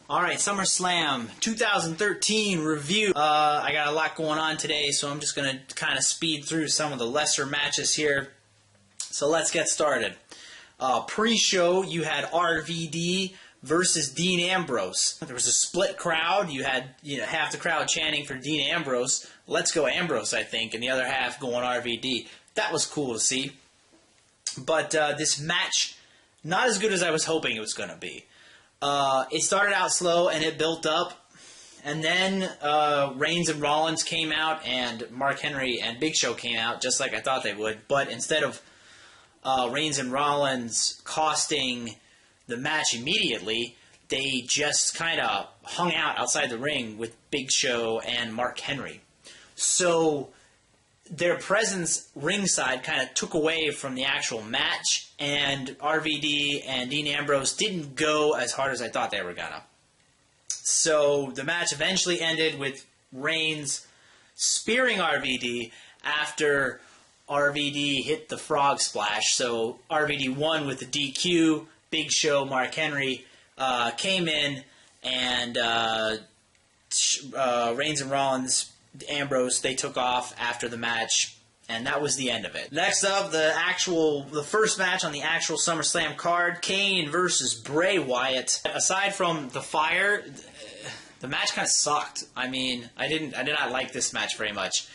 Alright, SummerSlam 2013 review. I got a lot going on today, so I'm just going to kind of speed through some of the lesser matches here. So let's get started. Pre-show, you had RVD versus Dean Ambrose. There was a split crowd. You had half the crowd chanting for Dean Ambrose. Let's go Ambrose, I think, and the other half going RVD. That was cool to see. But this match, not as good as I was hoping it was going to be. It started out slow and it built up, and then Reigns and Rollins came out, and Mark Henry and Big Show came out just like I thought they would. But instead of Reigns and Rollins costing the match immediately, they just kind of hung out outside the ring with Big Show and Mark Henry. So their presence ringside kind of took away from the actual match, and RVD and Dean Ambrose didn't go as hard as I thought they were gonna. So the match eventually ended with Reigns spearing RVD after RVD hit the frog splash. So RVD won with the DQ. Big Show, Mark Henry came in, and Reigns and Rollins, Ambrose, they took off after the match, and that was the end of it. Next up, the first match on the actual SummerSlam card, Cain versus Bray Wyatt. Aside from the fire, the match kind of sucked. I mean, I did not like this match very much.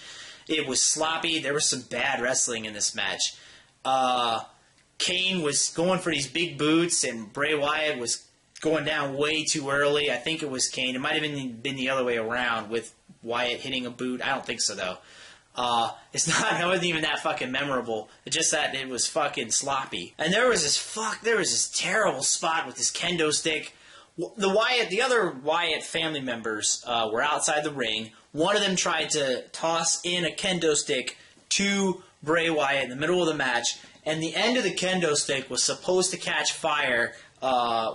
It was sloppy. There was some bad wrestling in this match. Cain was going for these big boots, and Bray Wyatt was going down way too early. I think it was Cain. It might have been the other way around with Wyatt hitting a boot. I don't think so, though. It wasn't even that fucking memorable. It's just that it was fucking sloppy. And there was this terrible spot with this kendo stick. The other Wyatt family members were outside the ring. One of them tried to toss in a kendo stick to Bray Wyatt in the middle of the match, and the end of the kendo stick was supposed to catch fire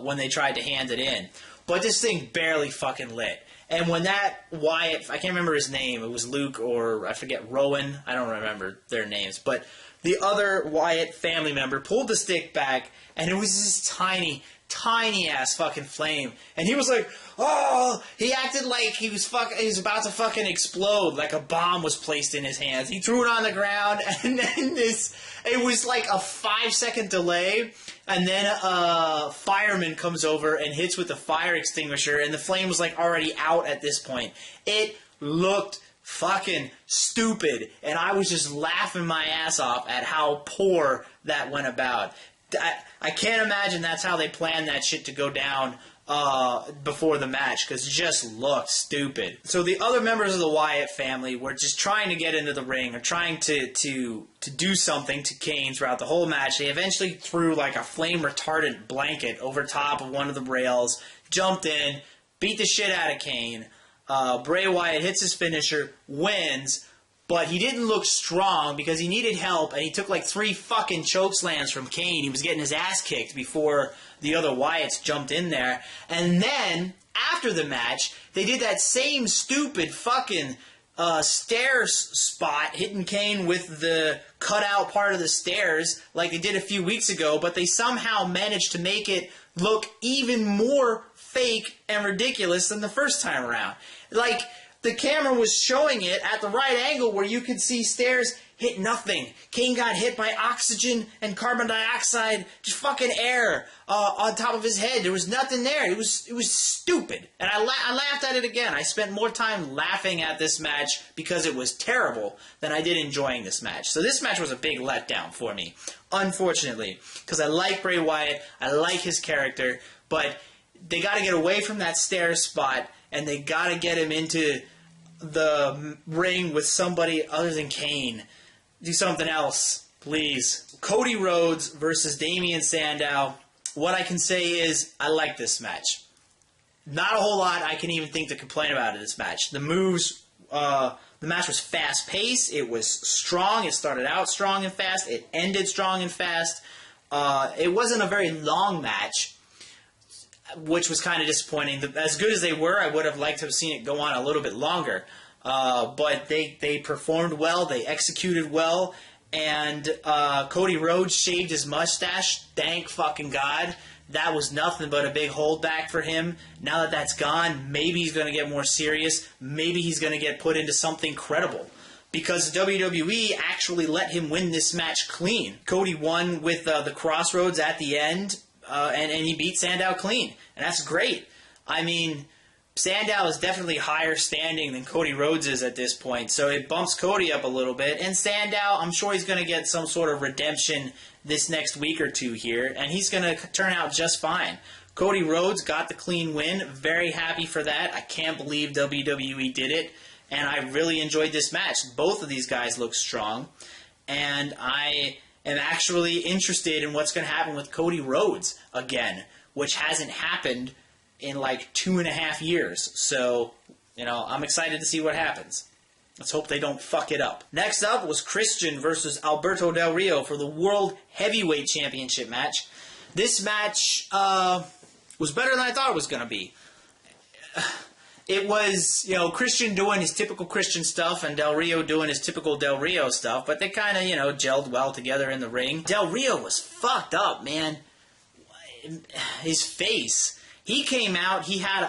when they tried to hand it in. But this thing barely fucking lit. And when that Wyatt, I can't remember his name, it was Luke or I forget, Rowan, I don't remember their names, but the other Wyatt family member pulled the stick back, and it was this tiny ass fucking flame, and he was like, oh, he acted like he was about to fucking explode, like a bomb was placed in his hands. He threw it on the ground, and then it was like a 5-second delay, and then a fireman comes over and hits with the fire extinguisher, and the flame was like already out at this point. It looked fucking stupid, and I was just laughing my ass off at how poor that went about. I can't imagine that's how they planned that shit to go down before the match, because it just looked stupid. So the other members of the Wyatt family were just trying to get into the ring, or trying to do something to Cain throughout the whole match. They eventually threw like a flame retardant blanket over top of one of the rails, jumped in, beat the shit out of Cain. Bray Wyatt hits his finisher, wins. But he didn't look strong because he needed help, and he took like 3 fucking chokeslams from Cain. He was getting his ass kicked before the other Wyatts jumped in there. And then, after the match, they did that same stupid fucking stairs spot, hitting Cain with the cutout part of the stairs like they did a few weeks ago, but they somehow managed to make it look even more fake and ridiculous than the first time around. Like, the camera was showing it at the right angle where you could see stairs hit nothing. Cain got hit by oxygen and carbon dioxide, just fucking air on top of his head. There was nothing there. It was stupid. And I laughed at it again. I spent more time laughing at this match because it was terrible than I did enjoying this match. So this match was a big letdown for me, unfortunately, because I like Bray Wyatt. I like his character, but they got to get away from that stairs spot, and they got to get him into the ring with somebody other than Cain. Do something else, please. Cody Rhodes versus Damian Sandow. What I can say is I like this match. Not a whole lot I can even think to complain about in this match. The moves, the match was fast-paced. It was strong. It started out strong and fast. It ended strong and fast. It wasn't a very long match, which was kind of disappointing. As good as they were, I would have liked to have seen it go on a little bit longer. But they performed well, they executed well, and Cody Rhodes shaved his mustache, thank fucking God, that was nothing but a big holdback for him. Now that that's gone, maybe he's going to get more serious. Maybe he's going to get put into something credible. Because WWE actually let him win this match clean. Cody won with the Crossroads at the end, and he beat Sandow clean. And that's great. I mean, Sandow is definitely higher standing than Cody Rhodes is at this point, so it bumps Cody up a little bit. And Sandow, I'm sure he's going to get some sort of redemption this next week or two here, and he's going to turn out just fine. Cody Rhodes got the clean win. Very happy for that. I can't believe WWE did it. And I really enjoyed this match. Both of these guys look strong. And I am actually interested in what's going to happen with Cody Rhodes again, which hasn't happened in like 2.5 years. So, I'm excited to see what happens. Let's hope they don't fuck it up. Next up was Christian versus Alberto Del Rio for the World Heavyweight Championship match. This match was better than I thought it was going to be. It was, Christian doing his typical Christian stuff and Del Rio doing his typical Del Rio stuff, but they kind of, gelled well together in the ring. Del Rio was fucked up, man. His face. He came out, he had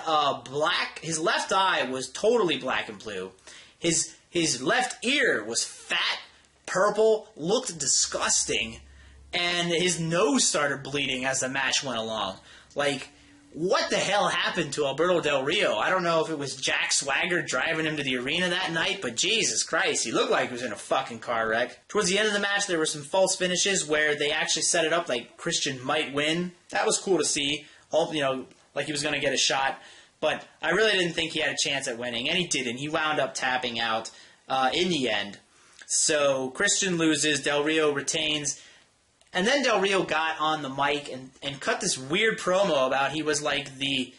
his left eye was totally black and blue. His left ear was fat, purple, looked disgusting, and his nose started bleeding as the match went along. Like, what the hell happened to Alberto Del Rio? I don't know if it was Jack Swagger driving him to the arena that night, but Jesus Christ, he looked like he was in a fucking car wreck. Towards the end of the match, there were some false finishes where they actually set it up like Christian might win. That was cool to see. Like he was going to get a shot. But I really didn't think he had a chance at winning, and he didn't. He wound up tapping out in the end. So Christian loses, Del Rio retains. And then Del Rio got on the mic and cut this weird promo about he was like the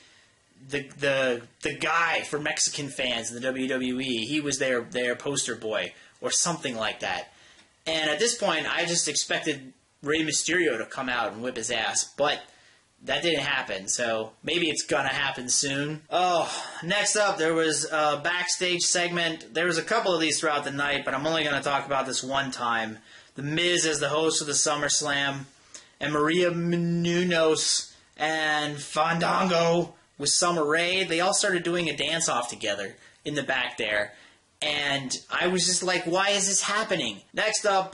guy for Mexican fans in the WWE. He was their poster boy or something like that. And at this point, I just expected Rey Mysterio to come out and whip his ass, but that didn't happen. So maybe it's gonna happen soon. Oh, next up there was a backstage segment. There was a couple of these throughout the night, but I'm only gonna talk about this one time. The Miz as the host of the SummerSlam, and Maria Menounos and Fandango with Summer Rae. They all started doing a dance-off together in the back there. And I was just like, why is this happening? Next up,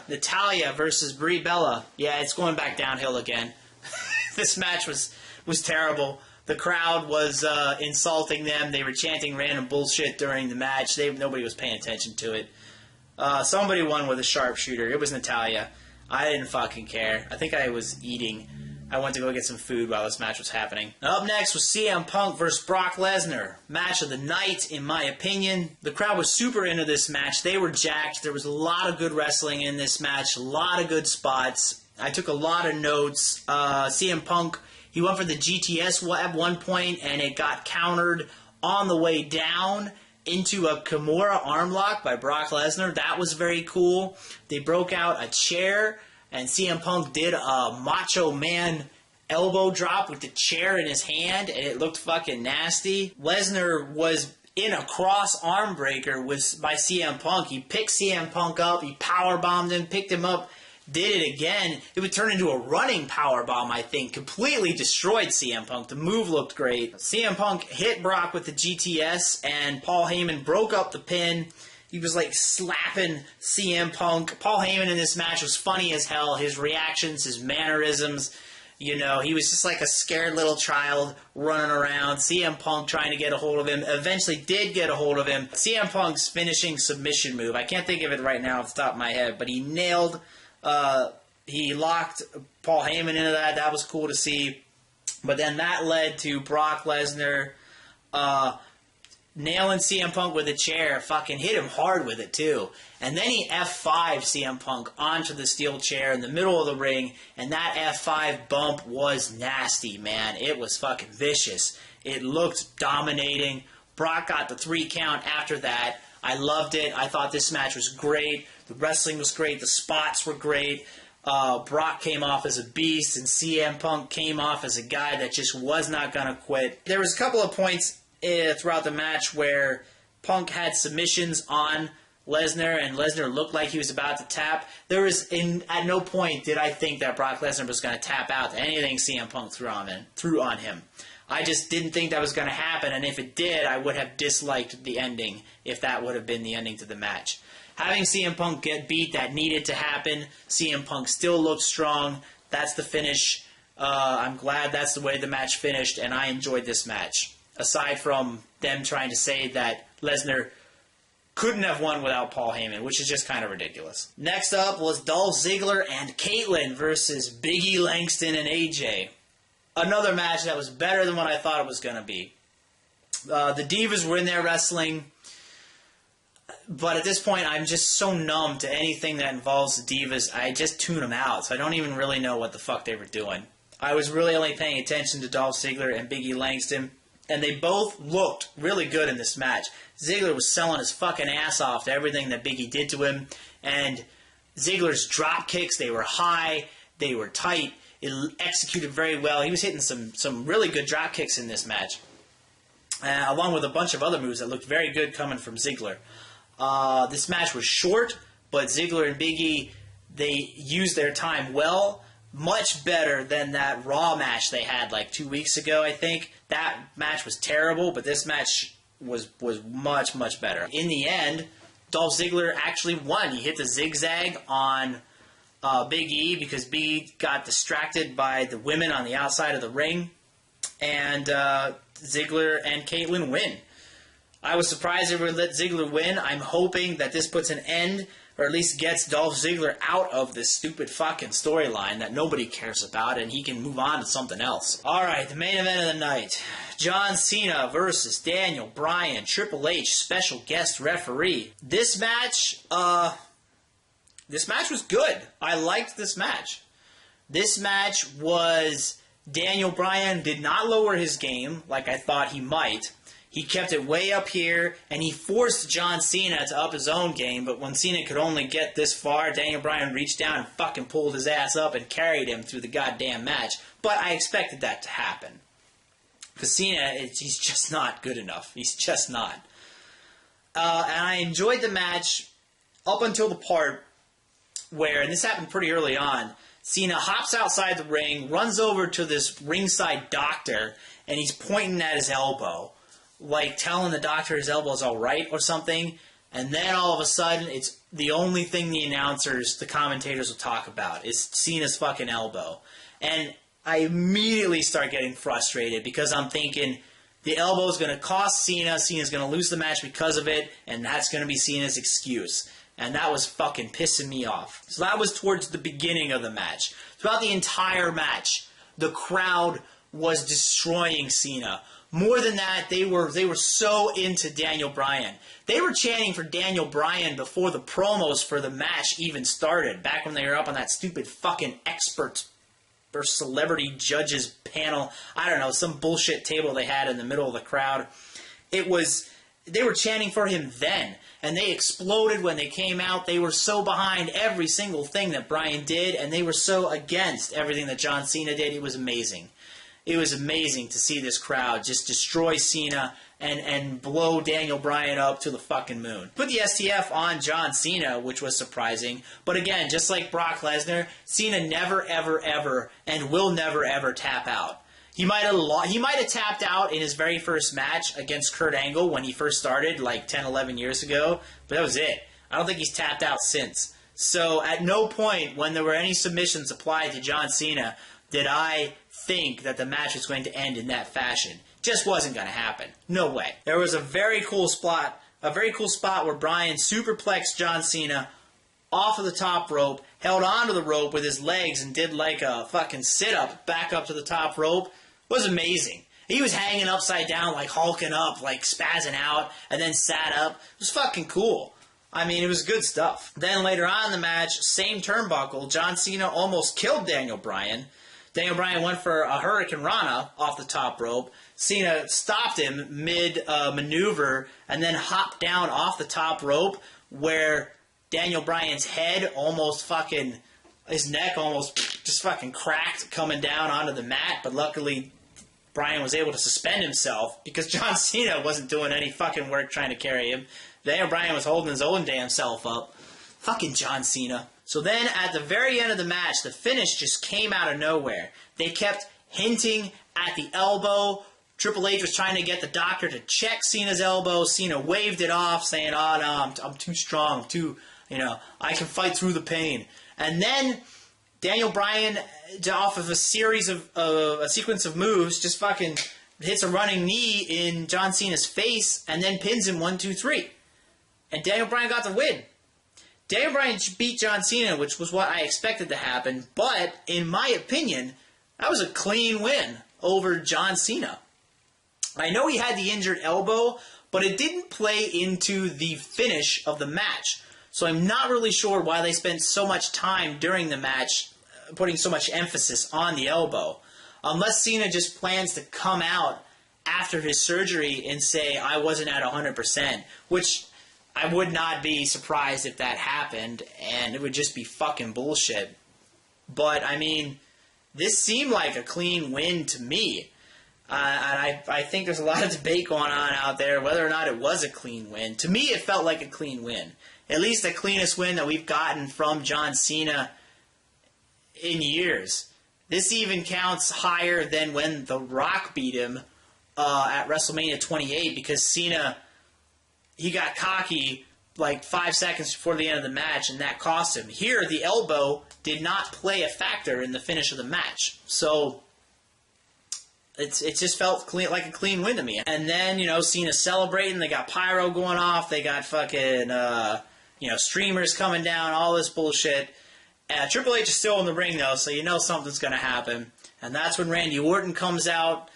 Natalya versus Brie Bella. Yeah, it's going back downhill again. This match was terrible. The crowd was insulting them. They were chanting random bullshit during the match. Nobody was paying attention to it. Somebody won with a sharpshooter. It was Natalya. I didn't fucking care. I think I was eating. I went to go get some food while this match was happening. Up next was CM Punk versus Brock Lesnar. Match of the night, in my opinion. The crowd was super into this match. They were jacked. There was a lot of good wrestling in this match. A lot of good spots. I took a lot of notes. CM Punk, he went for the GTS at one point, and it got countered on the way down into a Kimura armlock by Brock Lesnar. That was very cool. They broke out a chair, and CM Punk did a Macho Man elbow drop with the chair in his hand, and it looked fucking nasty. Lesnar was in a cross arm breaker by CM Punk. He picked CM Punk up, he powerbombed him, picked him up, did it again. It would turn into a running powerbomb, I think. Completely destroyed CM Punk. The move looked great. CM Punk hit Brock with the GTS, and Paul Heyman broke up the pin. He was like slapping CM Punk. Paul Heyman in this match was funny as hell. His reactions, his mannerisms, he was just like a scared little child running around. CM Punk trying to get a hold of him. Eventually did get a hold of him. CM Punk's finishing submission move. I can't think of it right now off the top of my head, but he locked Paul Heyman into that. That was cool to see. But then that led to Brock Lesnar nailing CM Punk with a chair. Fucking hit him hard with it, too. And then he F5'd CM Punk onto the steel chair in the middle of the ring. And that F5 bump was nasty, man. It was fucking vicious. It looked dominating. Brock got the 3 count after that. I loved it. I thought this match was great. The wrestling was great. The spots were great. Brock came off as a beast, and CM Punk came off as a guy that just was not going to quit. There was a couple of points throughout the match where Punk had submissions on Lesnar, and Lesnar looked like he was about to tap. At no point did I think that Brock Lesnar was going to tap out to anything CM Punk threw on him. I just didn't think that was going to happen, and if it did, I would have disliked the ending if that would have been the ending to the match. Having CM Punk get beat, that needed to happen. CM Punk still looked strong. That's the finish. I'm glad that's the way the match finished, and I enjoyed this match. Aside from them trying to say that Lesnar couldn't have won without Paul Heyman, which is just kind of ridiculous. Next up was Dolph Ziggler and Caitlyn versus Big E Langston and AJ. Another match that was better than what I thought it was going to be. The Divas were in there wrestling, but at this point I'm just so numb to anything that involves the Divas, I just tune them out, so I don't even really know what the fuck they were doing. I was really only paying attention to Dolph Ziggler and Big E Langston, and they both looked really good in this match. Ziggler was selling his fucking ass off to everything that Big E did to him, and Ziggler's drop kicks, they were high, they were tight, it executed very well. He was hitting some really good drop kicks in this match, along with a bunch of other moves that looked very good coming from Ziggler. This match was short, but Ziggler and Big E, they used their time well. Much better than that Raw match they had like 2 weeks ago, I think. That match was terrible, but this match was much, much better. In the end, Dolph Ziggler actually won. He hit the zigzag on Big E because Big E got distracted by the women on the outside of the ring, and Ziggler and Caitlyn win. I was surprised they would let Ziggler win. I'm hoping that this puts an end, or at least gets Dolph Ziggler out of this stupid fucking storyline that nobody cares about, and he can move on to something else. Alright, the main event of the night. John Cena versus Daniel Bryan, Triple H special guest referee. This match was good. I liked this match. This match was... Daniel Bryan did not lower his game like I thought he might. He kept it way up here, and he forced John Cena to up his own game, but when Cena could only get this far, Daniel Bryan reached down and fucking pulled his ass up and carried him through the goddamn match. But I expected that to happen. Because Cena, he's just not good enough. He's just not. And I enjoyed the match up until the part where, and this happened pretty early on, Cena hops outside the ring, runs over to this ringside doctor, and he's pointing at his elbow, like telling the doctor his elbow's all right or something, and then all of a sudden, it's the only thing the commentators will talk about is Cena's fucking elbow. And I immediately start getting frustrated because I'm thinking the elbow's going to cost Cena, Cena's going to lose the match because of it, and that's going to be Cena's excuse. And that was fucking pissing me off. So that was towards the beginning of the match. Throughout the entire match, the crowd was destroying Cena. More than that, they were so into Daniel Bryan. They were chanting for Daniel Bryan before the promos for the match even started, back when they were up on that stupid fucking experts or celebrity judges panel. I don't know, some bullshit table they had in the middle of the crowd. They were chanting for him then, and they exploded when they came out. They were so behind every single thing that Bryan did, and they were so against everything that John Cena did. It was amazing. It was amazing to see this crowd just destroy Cena and blow Daniel Bryan up to the fucking moon. Put the STF on John Cena, which was surprising. But again, just like Brock Lesnar, Cena never, ever, ever, and will never, ever tap out. He might have tapped out in his very first match against Kurt Angle when he first started, like 10, 11 years ago. But that was it. I don't think he's tapped out since. So at no point when there were any submissions applied to John Cena did I think that the match was going to end in that fashion. Just wasn't going to happen. No way. There was a very cool spot where Bryan superplexed John Cena off of the top rope, held onto the rope with his legs and did like a fucking sit-up back up to the top rope. It was amazing. He was hanging upside down, like hulking up, like spazzing out, and then sat up. It was fucking cool. I mean, it was good stuff. Then later on in the match, same turnbuckle, John Cena almost killed Daniel Bryan. Daniel Bryan went for a Hurricane Rana off the top rope. Cena stopped him mid-maneuver and then hopped down off the top rope where Daniel Bryan's head almost fucking, his neck almost just fucking cracked coming down onto the mat. But luckily, Bryan was able to suspend himself because John Cena wasn't doing any fucking work trying to carry him. Daniel Bryan was holding his own damn self up. Fucking John Cena. So then, at the very end of the match, the finish just came out of nowhere. They kept hinting at the elbow. Triple H was trying to get the doctor to check Cena's elbow. Cena waved it off, saying, "Oh no, I'm too strong. I'm too, I can fight through the pain." And then Daniel Bryan, off of a series of a sequence of moves, just fucking hits a running knee in John Cena's face, and then pins him 1, 2, 3. And Daniel Bryan got the win. Daniel Bryan beat John Cena, which was what I expected to happen, but in my opinion, that was a clean win over John Cena. I know he had the injured elbow, but it didn't play into the finish of the match. So I'm not really sure why they spent so much time during the match putting so much emphasis on the elbow. Unless Cena just plans to come out after his surgery and say, "I wasn't at 100%, which I would not be surprised if that happened, and it would just be fucking bullshit. But, I mean, this seemed like a clean win to me. And I think there's a lot of debate going on out there whether or not it was a clean win. To me, it felt like a clean win. At least the cleanest win that we've gotten from John Cena in years. This even counts higher than when The Rock beat him at WrestleMania 28, because Cena, he got cocky like 5 seconds before the end of the match, and that cost him. Here, the elbow did not play a factor in the finish of the match. So it just felt clean, like a clean win to me. And then, Cena celebrating. They got pyro going off. They got fucking, streamers coming down, all this bullshit. Triple H is still in the ring, though, so something's going to happen. And that's when Randy Orton comes out.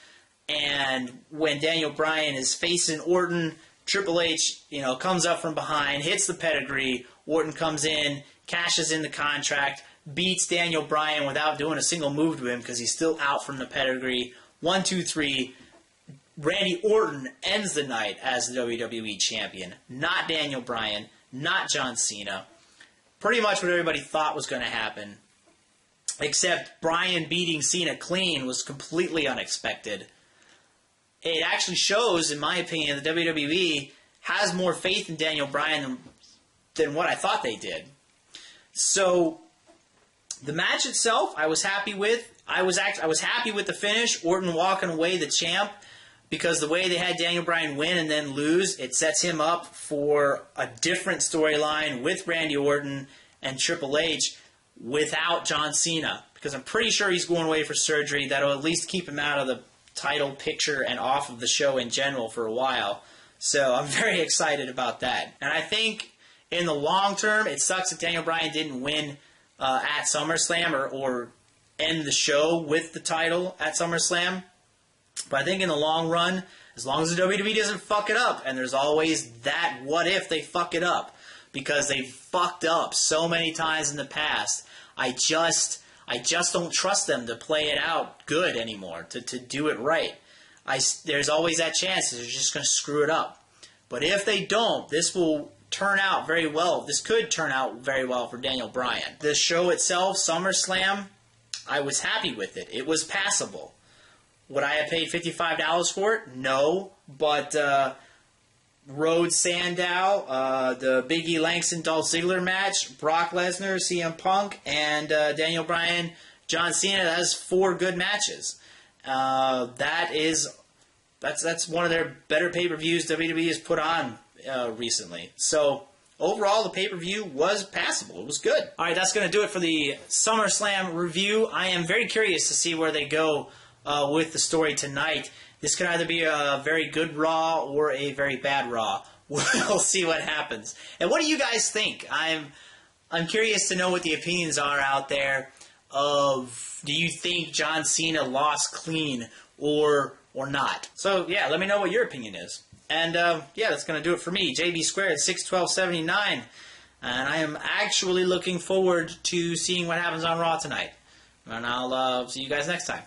And when Daniel Bryan is facing Orton, Triple H, comes up from behind, hits the pedigree. Orton comes in, cashes in the contract, beats Daniel Bryan without doing a single move to him because he's still out from the pedigree. 1, 2, 3. Randy Orton ends the night as the WWE Champion. Not Daniel Bryan, not John Cena. Pretty much what everybody thought was going to happen. Except Bryan beating Cena clean was completely unexpected. It actually shows, in my opinion, the WWE has more faith in Daniel Bryan than what I thought they did. So, the match itself, I was happy with. I was happy with the finish. Orton walking away the champ, because the way they had Daniel Bryan win and then lose, it sets him up for a different storyline with Randy Orton and Triple H without John Cena. Because I'm pretty sure he's going away for surgery. That'll at least keep him out of the title picture and off of the show in general for a while. So I'm very excited about that. And I think in the long term, it sucks that Daniel Bryan didn't win at SummerSlam or end the show with the title at SummerSlam. But I think in the long run, as long as the WWE doesn't fuck it up, and there's always that what if they fuck it up, because they've fucked up so many times in the past, I just don't trust them to play it out good anymore, to do it right. There's always that chance that they're just going to screw it up. But if they don't, this will turn out very well. This could turn out very well for Daniel Bryan. The show itself, SummerSlam, I was happy with it. It was passable. Would I have paid $55 for it? No. But Rhodes Sandow, the Big E Langston Dolph Ziggler match, Brock Lesnar, CM Punk, and Daniel Bryan, John Cena, that's 4 good matches. That's one of their better pay-per-views WWE has put on recently. So overall, the pay-per-view was passable. It was good. All right, that's going to do it for the SummerSlam review. I am very curious to see where they go with the story tonight. This could either be a very good Raw or a very bad Raw. We'll see what happens. And what do you guys think? I'm curious to know what the opinions are out there of, do you think John Cena lost clean or not? So, yeah, let me know what your opinion is. And, yeah, that's going to do it for me. JB Squared, 61279. And I am actually looking forward to seeing what happens on Raw tonight. And I'll see you guys next time.